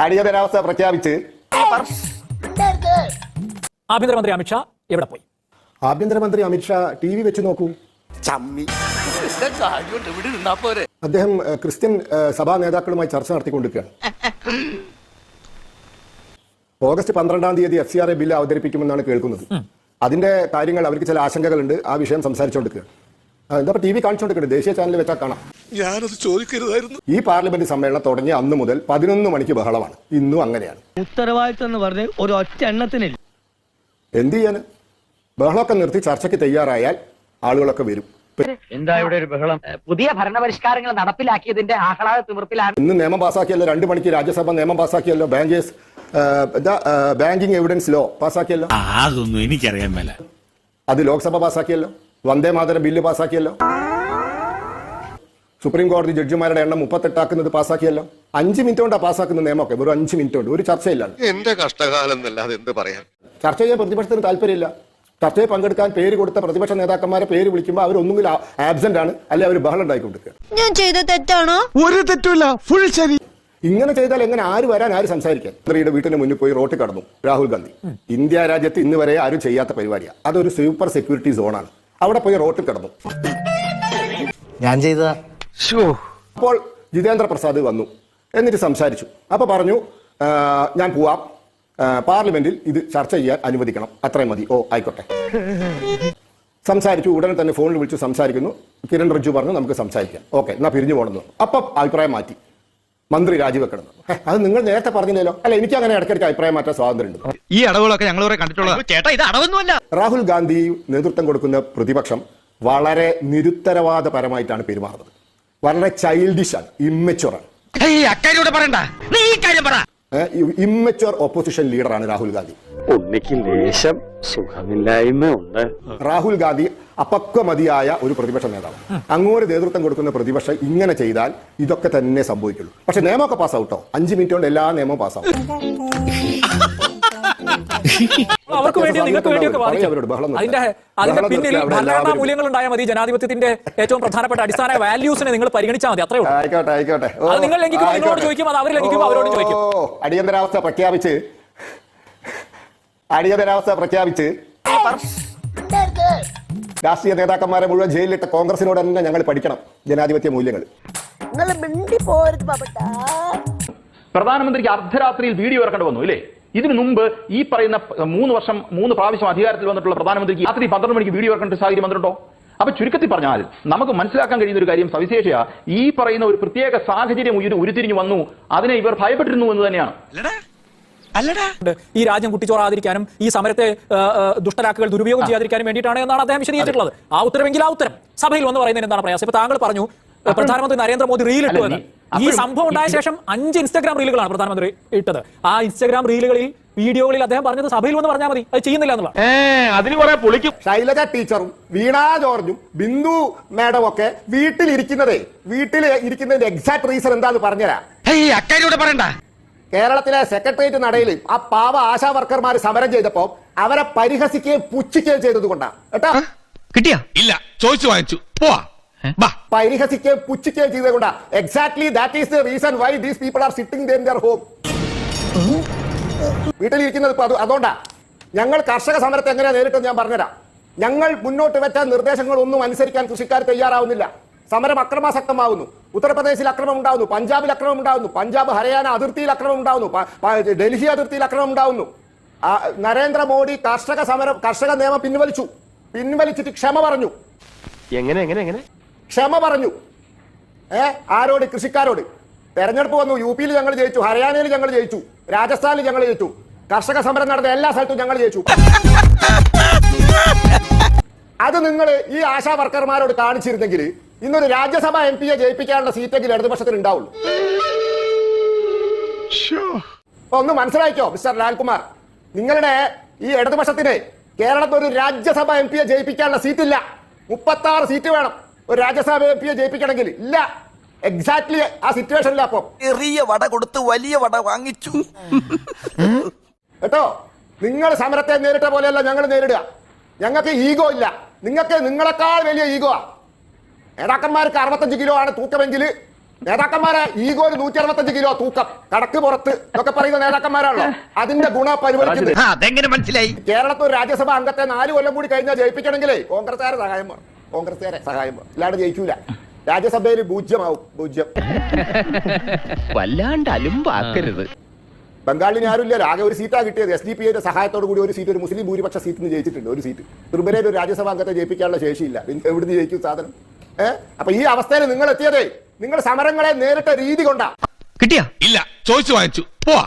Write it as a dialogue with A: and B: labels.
A: അടിയന്തരാവസ്ഥ പ്രഖ്യാപിച്ച്
B: ആഭ്യന്തരമന്ത്രി അമിത്ഷാ എവിടെ പോയി?
A: ആഭ്യന്തരമന്ത്രി അമിത്ഷാ ടി വി വെച്ച് നോക്കൂ. അദ്ദേഹം ക്രിസ്ത്യൻ സഭാ നേതാക്കളുമായി ചർച്ച നടത്തിക്കൊണ്ടിരിക്കുകയാണ്. ഓഗസ്റ്റ് 12 FCRA ബില്ല് അവതരിപ്പിക്കുമെന്നാണ് കേൾക്കുന്നത്. അതിന്റെ കാര്യങ്ങൾ അവർക്ക് ചില ആശങ്കകളുണ്ട്. ആ വിഷയം സംസാരിച്ചുകൊണ്ടിരിക്കുകയാണ്. എന്താ ടി വി കാണിച്ചുകൊണ്ടിരിക്കുന്നത്? ദേശീയ ചാനൽ വെച്ചാൽ കാണാം.
C: ഞാനത് ചോദിക്കരുതായിരുന്നു.
A: ഈ പാർലമെന്റ് സമ്മേളനം തുടങ്ങിയ അന്ന് മുതൽ 11 മണിക്ക് ബഹളമാണ്. ഇന്നും അങ്ങനെയാണ്.
D: ഉത്തരവാദിത്തം എന്ന് പറഞ്ഞ് ഒരു ഒറ്റ എണ്ണത്തിനില്ല.
A: എന്ത് ചെയ്യാൻ? ബഹളമൊക്കെ നിർത്തി ചർച്ചയ്ക്ക് തയ്യാറായാൽ ആളുകളൊക്കെ വരും.
D: എന്താ ഇവിടെ ഒരു ബഹളം?
E: പുതിയ ഭരണപരിഷ്കാരങ്ങൾ നടപ്പിലാക്കിയതിന്റെ ആഹ്ലാദ തിമിർപ്പിലാണ്
A: ഇന്ന് നിയമം പാസ്സാക്കിയല്ലോ. 2 മണിക്ക് രാജ്യസഭ നിയമം പാസ്സാക്കിയല്ലോ. ബാങ്കിങ് എവിഡൻസ് ലോ പാസ്സാക്കിയല്ലോ.
C: അതൊന്നും എനിക്കറിയാൻ മേല.
A: അത് ലോക്സഭ പാസ്സാക്കിയല്ലോ. വന്ദേ മാതരം ബില്ല് പാസ്സാക്കിയല്ലോ. സുപ്രീം കോടതി ജഡ്ജിമാരുടെ എണ്ണം 38 ആക്കുന്നത് പാസ്സാക്കിയല്ലോ. 5 മിനിറ്റ് കൊണ്ടാണ് പാസ്സാക്കുന്ന നിയമമൊക്കെ. വെറും 5 മിനിറ്റ് കൊണ്ട് ഒരു ചർച്ചയില്ല.
C: എന്റെ കഷ്ടകാലം എന്നല്ലാതെ എന്ത് പറയാൻ.
A: ചർച്ച ചെയ്യാൻ പ്രതിപക്ഷത്തിന് താല്പര്യമില്ല. ചർച്ചയിൽ പങ്കെടുക്കാൻ പേര് കൊടുത്ത പ്രതിപക്ഷ നേതാക്കന്മാരെ പേര് വിളിക്കുമ്പോൾ അവർ ഒന്നുകിൽ ആബ്സെന്റ് ആണ്, അല്ലെ അവർ ബഹളം ഉണ്ടായിക്കൊണ്ടിരിക്കുക.
F: ഞാൻ ചെയ്ത തെറ്റാണോ?
C: ഒരു തെറ്റുമില്ല, ഫുൾ ശരി.
A: ഇങ്ങനെ ചെയ്താൽ എങ്ങനെ ആര് വരാൻ, ആര് സംസാരിക്കാൻ? മന്ത്രിയുടെ വീട്ടിന് മുന്നിൽ പോയി റോട്ടിൽ കടന്നു രാഹുൽ ഗാന്ധി. ഇന്ത്യ രാജ്യത്ത് ഇന്ന് വരെ ആരും ചെയ്യാത്ത പരിപാടിയാണ്. അതൊരു സൂപ്പർ സെക്യൂരിറ്റി സോണാണ്. അവിടെ പോയി റോട്ടിൽ കടന്നു.
G: ഞാൻ ചെയ്ത
A: അപ്പോൾ ജിതേന്ദ്ര പ്രസാദ് വന്നു, എന്നിട്ട് സംസാരിച്ചു. അപ്പൊ പറഞ്ഞു, ഞാൻ പോവാം, പാർലമെന്റിൽ ഇത് ചർച്ച ചെയ്യാൻ അനുവദിക്കണം, അത്രയും മതി. ഓ ആയിക്കോട്ടെ. സംസാരിച്ചു. ഉടനെ തന്നെ ഫോണിൽ വിളിച്ചു സംസാരിക്കുന്നു. കിരൺ റിജ്ജു പറഞ്ഞു നമുക്ക് സംസാരിക്കാം. ഓക്കെ, എന്നാ പിരിഞ്ഞു പോകണമെന്ന്. അപ്പം അഭിപ്രായം മാറ്റി. മന്ത്രി രാജിവെക്കണം. അത് നിങ്ങൾ നേരത്തെ പറഞ്ഞില്ലല്ലോ. അല്ല, എനിക്ക് അങ്ങനെ ഇടയ്ക്കിടയ്ക്ക് അഭിപ്രായം മാറ്റാൻ സ്വാതന്ത്ര്യമുണ്ട്.
G: ഈ അടവുകളൊക്കെ ഞങ്ങൾ കണ്ടിട്ടുള്ളത്.
D: ചേട്ടാ, ഇത് അടവൊന്നുമല്ല.
A: രാഹുൽ ഗാന്ധി നേതൃത്വം കൊടുക്കുന്ന പ്രതിപക്ഷം വളരെ നിരുത്തരവാദപരമായിട്ടാണ് പെരുമാറുന്നത്. വളരെ ചൈൽഡിഷാണ്, ഇമ്മച്ചുവറാണ്.
D: പറയണ്ട, നീ ഈ കാര്യം പറ.
A: ഇമ്മച്ചുവർ ഓപ്പോസിഷൻ ലീഡറാണ് രാഹുൽ ഗാന്ധി.
H: ഉണ്ണിക്ക് ലേശം സുഖമില്ലായ്മ ഉണ്ട്.
A: രാഹുൽ ഗാന്ധി അപക്വമതിയായ ഒരു പ്രതിപക്ഷ നേതാവ്. അങ്ങോട്ട് നേതൃത്വം കൊടുക്കുന്ന പ്രതിപക്ഷം ഇങ്ങനെ ചെയ്താൽ ഇതൊക്കെ തന്നെ സംഭവിക്കുള്ളൂ. പക്ഷെ നിയമമൊക്കെ പാസ്സാവട്ടോ. 5 മിനിറ്റ് കൊണ്ട് എല്ലാ നിയമവും പാസ്സാവും.
B: അവർക്ക് വേണ്ടി നിങ്ങൾക്ക് വേണ്ടിയൊക്കെ അതിന്റെ പിന്നിൽ ഭരണഘടനാ മൂല്യങ്ങൾ ഉണ്ടായാൽ മതി. ജനാധിപത്യത്തിന്റെ ഏറ്റവും പ്രധാനപ്പെട്ട അടിസ്ഥാന വാല്യൂസിനെ നിങ്ങൾ പരിഗണിച്ചാൽ മതി. അത്രേ ഉള്ളൂ.
A: ആയിക്കോട്ടെ ആയിക്കോട്ടെ.
B: അത് നിങ്ങൾ ലംഘിക്കുമ്പോൾ നിങ്ങളോട് ചോദിക്കും, അത് അവർ ലംഘിക്കുമ്പോൾ അവരോട് ചോദിക്കും.
A: അടിയന്തരാവസ്ഥ പ്രഖ്യാപിച്ച് രാഷ്ട്രീയ നേതാക്കന്മാരെ മുഴുവൻ ജയിലിലിട്ട കോൺഗ്രസിനോട് തന്നെ ഞങ്ങൾ പഠിക്കണം പ്രാധാന്യ മൂല്യങ്ങൾ.
I: പ്രധാനമന്ത്രിക്ക് അർദ്ധരാത്രിയിൽ വീഡിയോ ഇറക്കേണ്ടി വന്നു ഇല്ലേ? ഇതിനു മുമ്പ് ഈ പറയുന്ന 3 പ്രാവശ്യം അധികാരത്തിൽ വന്നിട്ടുള്ള പ്രധാനമന്ത്രിക്ക് രാത്രി 12 മണിക്ക് വീഡിയോ ഇറക്കേണ്ട സാഹചര്യം വന്നിട്ടുണ്ടോ? അപ്പൊ ചുരുക്കത്തിൽ പറഞ്ഞാൽ നമുക്ക് മനസ്സിലാക്കാൻ കഴിയുന്ന ഒരു കാര്യം, സവിശേഷ ഈ പറയുന്ന ഒരു പ്രത്യേക സാഹചര്യം ഉരുത്തിരിഞ്ഞു വന്നു. അതിനെ ഇവർ ഭയപ്പെട്ടിരുന്നു എന്ന് തന്നെയാണ്.
B: ഈ രാജ്യം കുട്ടിച്ചോറാതിരിക്കാനും ഈ സമരത്തെ ദുഷ്ടരാക്കുകൾ ദുരുപയോഗം ചെയ്യാതിരിക്കാനും വേണ്ടിയിട്ടാണ് എന്നാണ് അദ്ദേഹം വിശദീകരിച്ചിട്ടുള്ളത്. ആ ഉത്തരമെങ്കിൽ ആ ഉത്തരം സഭയിൽ വന്ന് പറയുന്നതിന് എന്താണ് പ്രയാസം? ഇപ്പൊ താങ്കൾ പറഞ്ഞു പ്രധാനമന്ത്രി നരേന്ദ്രമോദി റീൽ ഇട്ടു എന്ന്. ഈ സംഭവം ഉണ്ടായ ശേഷം 5 ഇൻസ്റ്റാഗ്രാം റീലുകളാണ് പ്രധാനമന്ത്രി ഇട്ടത്. ആ ഇൻസ്റ്റാഗ്രാം റീലുകളിൽ വീഡിയോകളിൽ അദ്ദേഹം പറഞ്ഞത് സഭയിൽ വന്ന് പറഞ്ഞാൽ മതി, അത് ചെയ്യുന്നില്ല എന്നുള്ള.
A: ശൈലജ ടീച്ചറും വീണ ജോർജും ബിന്ദു മാഡം ഒക്കെ വീട്ടിലിരിക്കുന്നതിന്റെ എക്സാക്ട് റീസൺ എന്താന്ന് പറഞ്ഞുതരാം. കേരളത്തിലെ സെക്രട്ടേറിയറ്റ് നടയിൽ ആ പാവ ആശാ വർക്കർമാർ സമരം ചെയ്തപ്പോ അവരെ പരിഹസിക്കുകയും പുച്ഛിക്കുകയും ചെയ്തത് കൊണ്ടാണ് കേട്ടോ.
G: കിട്ടിയാ? ഇല്ല, ചോദിച്ചു വാങ്ങിച്ചു. പോവാ.
A: പരിഹസിക്കുകയും പുച്ഛിക്കുകയും ചെയ്തത് കൊണ്ടാ. Exactly that is the reason why these people are sitting in their home. വീട്ടിലിരിക്കുന്നത് ഇപ്പൊ അതുകൊണ്ടാ. ഞങ്ങൾ കർഷക സമരത്തെ എങ്ങനെയാ നേരിട്ടെന്ന് ഞാൻ പറഞ്ഞുതരാം. ഞങ്ങൾ മുന്നോട്ട് വെച്ച നിർദ്ദേശങ്ങളൊന്നും അനുസരിക്കാൻ കൃഷിക്കാർ തയ്യാറാവുന്നില്ല. സമരം അക്രമാസക്തമാവുന്നു. ഉത്തർപ്രദേശിൽ അക്രമം ഉണ്ടാവുന്നു, പഞ്ചാബിൽ അക്രമം ഉണ്ടാവുന്നു, പഞ്ചാബ് ഹരിയാന അതിർത്തിയിൽ അക്രമം ഉണ്ടാവുന്നു, ഡൽഹി അതിർത്തിയിൽ അക്രമം ഉണ്ടാവുന്നു. നരേന്ദ്രമോദി കർഷക നിയമം പിൻവലിച്ചിട്ട് ക്ഷമ പറഞ്ഞു. ക്ഷമ പറഞ്ഞു. ആരോട്? കൃഷിക്കാരോട്. തെരഞ്ഞെടുപ്പ് വന്നു. UP-യിൽ ഞങ്ങൾ ജയിച്ചു, ഹരിയാനയിൽ ഞങ്ങൾ ജയിച്ചു, രാജസ്ഥാനിൽ ഞങ്ങൾ ജയിച്ചു, കർഷക സമരം നടന്ന എല്ലാ സ്ഥലത്തും ഞങ്ങൾ ജയിച്ചു. അത് നിങ്ങൾ ഈ ആശാ വർക്കർമാരോട് കാണിച്ചിരുന്നെങ്കിൽ ഇന്നൊരു രാജ്യസഭ MP-യെ ജയിപ്പിക്കാനുള്ള സീറ്റെങ്കിലും ഇടതുപക്ഷത്തിന് ഉണ്ടാവുള്ളൂ. ഒന്ന് മനസ്സിലാക്കിയോ മിസ്റ്റർ ലാൽകുമാർ? നിങ്ങളുടെ ഈ ഇടതുപക്ഷത്തിന് കേരളത്തിൽ ഒരു രാജ്യസഭ MP-യെ ജയിപ്പിക്കാനുള്ള സീറ്റില്ല. 36 സീറ്റ് വേണം ഒരു രാജ്യസഭ MP-യെ ജയിപ്പിക്കണമെങ്കിൽ. ഇല്ല. എക്സാക്ട്ലി ആ സിറ്റുവേഷനില്ല. അപ്പം
G: ചെറിയ വട കൊടുത്ത് വലിയ വട വാങ്ങിച്ചു
A: കേട്ടോ. നിങ്ങൾ സമരത്തെ നേരിട്ട പോലെയല്ല ഞങ്ങൾ നേരിടുക. ഞങ്ങൾക്ക് ഈഗോ ഇല്ല. നിങ്ങൾക്ക് നിങ്ങളെക്കാൾ വലിയ ഈഗോ. നേതാക്കന്മാർക്ക് 65 കിലോ ആണ് തൂക്കമെങ്കിൽ നേതാക്കന്മാരെ ഈഗോയിൽ 165 കിലോ തൂക്കം, കടക്ക് പുറത്ത് എന്നൊക്കെ പറയുന്ന നേതാക്കന്മാരാണല്ലോ അതിന്റെ ഗുണം പരിപാലിക്കുന്നത്.
G: അതെങ്ങനെ മനസ്സിലായി?
A: കേരളത്തിൽ ഒരു രാജ്യസഭാ അംഗത്തെ 4 കൊല്ലം കൂടി കഴിഞ്ഞാൽ ജയിപ്പിക്കണമെങ്കിലേ കോൺഗ്രസ്സുകാരെ സഹായം വേണം. ഇല്ലാണ്ട് ജയിക്കൂല. രാജ്യസഭയിൽ 0 ആവും. 0.
D: വല്ലാണ്ട് അലുമ്പാക്കരുത്.
A: ബംഗാളിന് ആരുമില്ലല്ലോ, ആകെ ഒരു സീറ്റാ കിട്ടിയത്. SDP സഹായത്തോടു കൂടി ഒരു സീറ്റ്, ഒരു മുസ്ലിം ഭൂരിപക്ഷ സീറ്റിന് ജയിച്ചിട്ടുണ്ട്. ഒരു സീറ്റ്. ത്രിപുരയിൽ ഒരു രാജ്യസഭാ അംഗത്തെ ജയിപ്പിക്കാനുള്ള ശേഷിയില്ല. എവിടുന്ന് ജയിക്കും സാധനം? അപ്പൊ ഈ അവസ്ഥയിൽ നിങ്ങൾ എത്തിയതേ നിങ്ങൾ സമരങ്ങളെ നേരിട്ട രീതി കൊണ്ടാ.
G: കിട്ടിയാ? ഇല്ല, ചോദിച്ചു വാങ്ങിച്ചു. പോവാ.